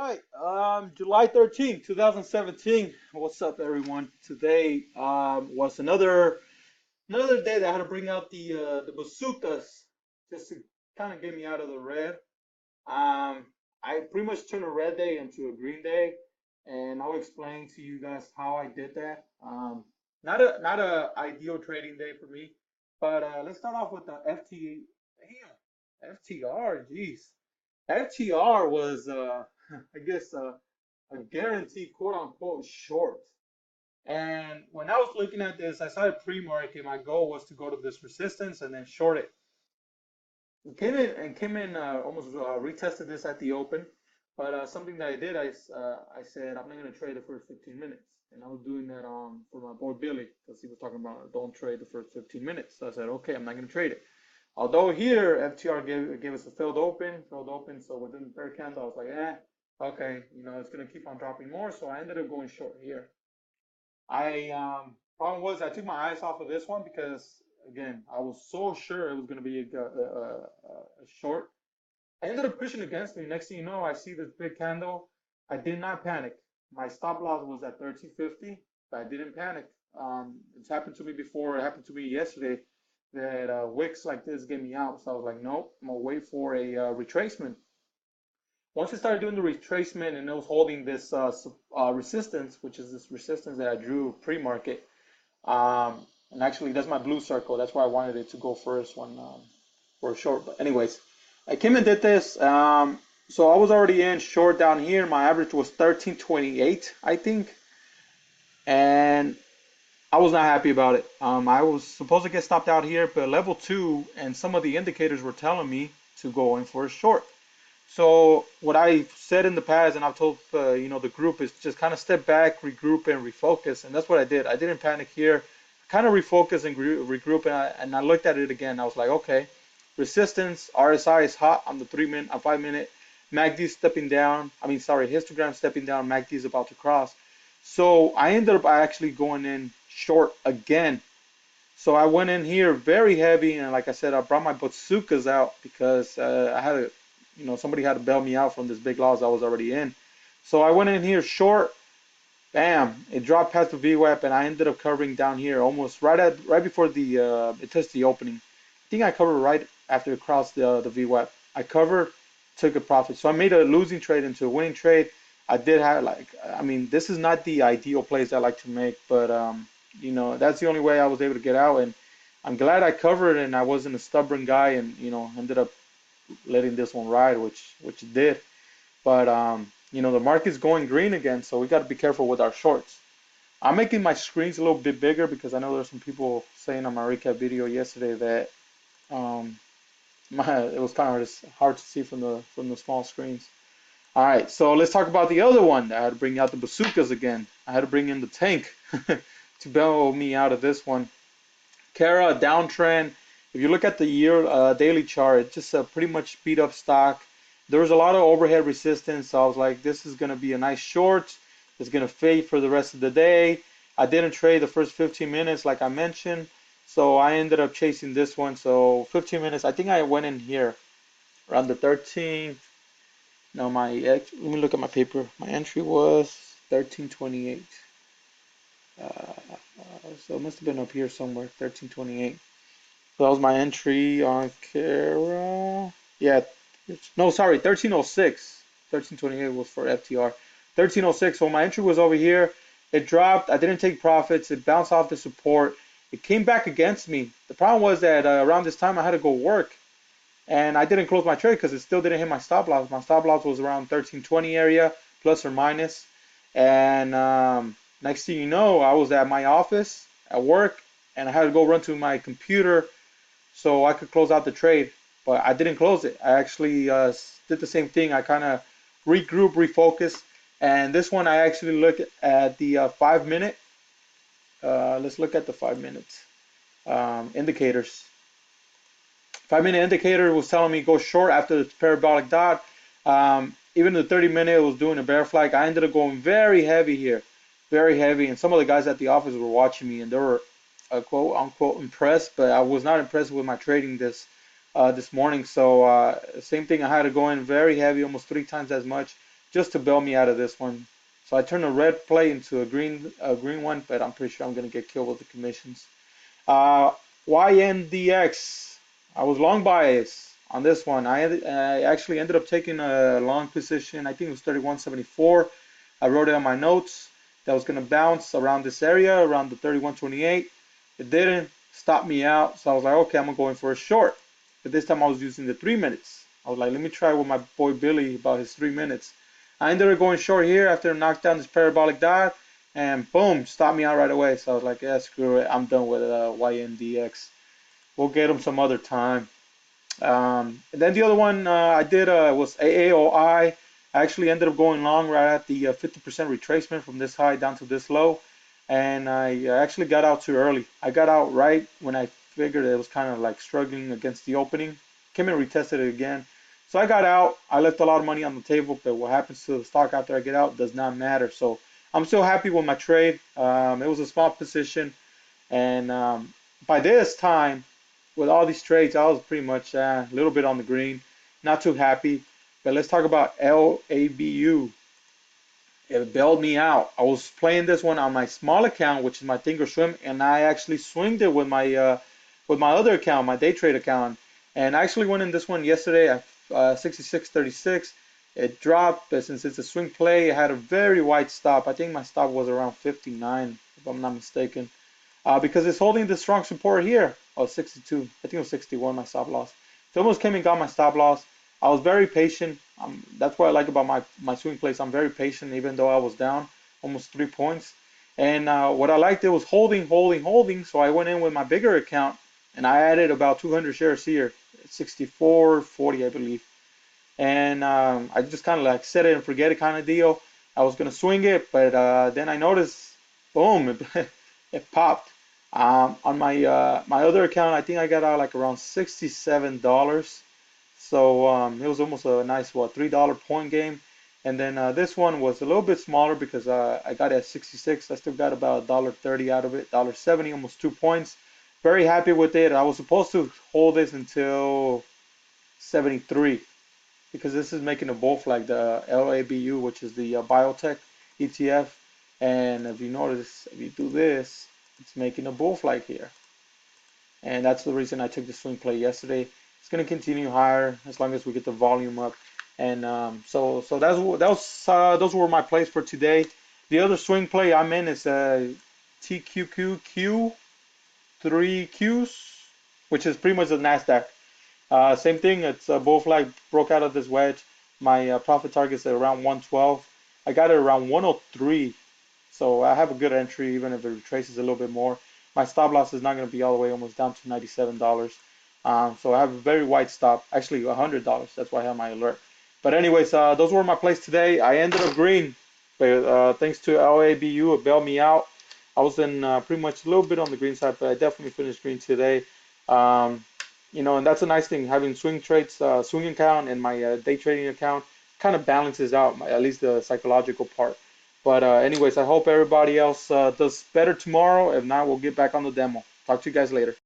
right. July 13th, 2017. What's up, everyone? Today was another day that I had to bring out the bazookas just to kind of get me out of the red. I pretty much turned a red day into a green day, and I'll explain to you guys how I did that. Not a ideal trading day for me, but let's start off with the FT. Damn, FTR. Jeez. FTR was, I guess, a guaranteed quote unquote short. And when I was looking at this, I saw a pre-market. My goal was to go to this resistance and then short it. Came in, almost retested this at the open. But something that I did, I said I'm not gonna trade the first 15 minutes, and I was doing that for my boy Billy because he was talking about don't trade the first 15 minutes. So I said, okay, I'm not gonna trade it. Although here FTR gave us a failed open. So within the third candle, I was like, okay, it's gonna keep on dropping more. So I ended up going short here. I Problem was I took my eyes off of this one because again I was so sure it was gonna be a short. I ended up pushing against me. Next thing you know, I see this big candle. I did not panic. My stop loss was at 1350, but I didn't panic. It's happened to me before. It happened to me yesterday that wicks like this get me out. So I was like, nope, I'm gonna wait for a retracement. Once I started doing the retracement and it was holding this resistance, which is this resistance that I drew pre-market, and actually that's my blue circle. That's why I wanted it to go first one for a short. But anyways, I came and did this. So I was already in short down here. My average was 1328, I think, and I was not happy about it. I was supposed to get stopped out here, but level two and some of the indicators were telling me to go in for a short. So what I said in the past, and I've told the group, is just kind of step back, regroup, and refocus. And that's what I did. I didn't panic here. Kind of refocus and regroup, and I looked at it again. I was like, okay, resistance, RSI is hot on the 3 minute, 5 minute. MACD stepping down. I mean, sorry, histogram stepping down. MACD is about to cross. So I ended up actually going in short again. So I went in here very heavy, and like I said, I brought my bazookas out because I had to, somebody had to bail me out from this big loss I was already in. So I went in here short, bam, it dropped past the VWAP, and I ended up covering down here almost right before the it touched the opening. I think I covered right after it crossed the VWAP. I covered, took a profit. So I made a losing trade into a winning trade. I did have I mean, this is not the ideal plays I like to make, but that's the only way I was able to get out, and I'm glad I covered and I wasn't a stubborn guy and ended up letting this one ride, which it did. But the market's going green again, so we got to be careful with our shorts. I'm making my screens a little bit bigger because I know there's some people saying on my recap video yesterday that um, it was kind of hard to see from the small screens. All right, so let's talk about the other one. I had to bring out the bazookas again. I had to bring in the tank to bail me out of this one. Cara, downtrend. If you look at the daily chart, it's just a pretty much beat up stock. There was a lot of overhead resistance, so I was like, this is going to be a nice short. It's going to fade for the rest of the day. I didn't trade the first 15 minutes like I mentioned, so I ended up chasing this one. So 15 minutes, I think I went in here around the 13th. No, let me look at my paper. My entry was 1328. So it must have been up here somewhere, 1328. So that was my entry on Cara. Yeah, no, sorry, 1306. 1328 was for FTR. 1306. So my entry was over here. It dropped. I didn't take profits. It bounced off the support. It came back against me. The problem was that around this time I had to go work, and I didn't close my trade because it still didn't hit my stop loss. My stop loss was around 1320 area, plus or minus. And next thing you know, I was at my office at work, and I had to go run to my computer so I could close out the trade. But I didn't close it. I actually did the same thing. I kind of regroup, refocus. And this one, I actually looked at the 5 minute. Let's look at the 5 minute indicators. 5 minute indicator was telling me go short after the parabolic dot. Even the 30 minute was doing a bear flag. I ended up going very heavy here, very heavy. And some of the guys at the office were watching me, and they were quote unquote impressed, but I was not impressed with my trading this morning. So same thing. I had to go in very heavy, almost 3 times as much just to bail me out of this one. So I turned a red play into a green one, but I'm pretty sure I'm gonna get killed with the commissions. Uh, YNDX. I was long bias on this one. I actually ended up taking a long position. I think it was 31.74. I wrote it on my notes that was going to bounce around this area, around the 31.28. It didn't. Stop me out. So I was like, okay, I'm going to go in for a short. But this time I was using the 3 minutes. I was like, let me try with my boy Billy about his 3 minutes. I ended up going short here after I knocked down this parabolic dive, and boom, stopped me out right away. So I was like, yeah, screw it. I'm done with YNDX. We'll get him some other time. And then the other one I did was Aaoi. I actually ended up going long right at the 50% retracement from this high down to this low. And I actually got out too early. I got out right when I figured it was kind of like struggling against the opening. Came and retested it again. So I got out. I left a lot of money on the table, but what happens to the stock after I get out does not matter. So I'm still happy with my trade. It was a small position. And by this time, with all these trades, I was pretty much a little bit on the green, not too happy. But let's talk about LABU. It bailed me out. I was playing this one on my small account, which is my Thinkorswim, and I actually swinged it with my other account, my day trade account. And I actually went in this one yesterday at 66.36. It dropped, but since it's a swing play, it had a very wide stop. I think my stop was around 59, if I'm not mistaken. Because it's holding the strong support here. Oh, 62. I think it was 61, my stop loss. So almost came and got my stop loss. I was very patient. That's what I like about my swing plays. I'm very patient, even though I was down almost 3 points. And what I liked, it was holding, holding, holding. So I went in with my bigger account, and I added about 200 shares here, 64.40, I believe. And I just kind of like set it and forget it kind of deal. I was gonna swing it, but then I noticed, boom, it popped. On my other account, I think I got out like around $67. So it was almost a nice what $3 point game. And then this one was a little bit smaller because I got it at 66. I still got about $1.30 out of it, $1.70, almost 2 points. Very happy with it. I was supposed to hold this until 73 because this is making a bull flag, the LABU, which is the biotech ETF. And if you notice, if you do this, it's making a bull flag here. And that's the reason I took the swing play yesterday. It's going to continue higher as long as we get the volume up. And so those were my plays for today. The other swing play I'm in is TQQQ 3Qs, which is pretty much the Nasdaq. Same thing. It's a bull flag broke out of this wedge. My profit target is around 112. I got it around 103. So I have a good entry even if it retraces a little bit more. My stop loss is not going to be all the way almost down to $97. So I have a very wide stop, actually $100. That's why I have my alert. But anyways, those were my plays today. I ended up green, but thanks to LABU, it bailed me out. I was in pretty much a little bit on the green side, but I definitely finished green today. Um, and that's a nice thing. Having swing trades, swing account and my day trading account kind of balances out at least the psychological part. But anyways, I hope everybody else does better tomorrow. If not, we'll get back on the demo. Talk to you guys later.